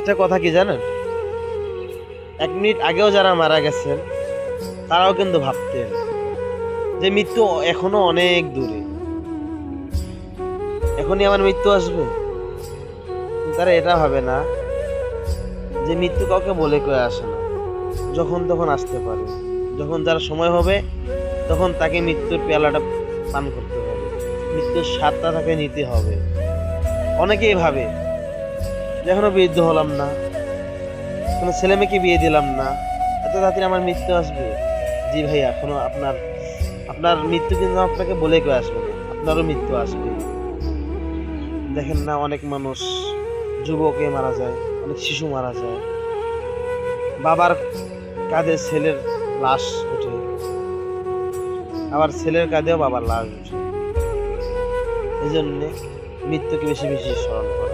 একটা কথা কি জানেন, 1 মিনিট আগেও যারা মারা গেছেন তারাও কিন্তু ভাবতেন যে মৃত্যু এখনো অনেক দূরে, এখনই আমার মৃত্যু আসবে। তারা এটা ভাবে না যে মৃত্যু কাউকে বলে কয়ে আসে না, যখন তখন আসতে পারে। যখন যার সময় হবে তখন তাকে মৃত্যুর পেয়ালাটা পান করতে হবে, মৃত্যুর স্বাদটা তাকে নিতে হবে। অনেকেই ভাবে যে এখনো বৃদ্ধ হলাম না, কোনো ছেলে মেয়েকে বিয়ে দিলাম না, এত তাড়াতাড়ি আমার মৃত্যু আসবে। জি ভাই, এখনো আপনার আপনার মৃত্যু কিন্তু আপনাকে বলে কয়ে আসবে না, আপনারও মৃত্যু আসবে। দেখেন না, অনেক মানুষ যুবকে মারা যায়, অনেক শিশু মারা যায়, বাবার কাঁধে ছেলের লাশ ওঠে, আবার ছেলের কাঁধেও বাবার লাশ ওঠে। এই জন্যে মৃত্যুকে বেশি বেশি স্মরণ করা।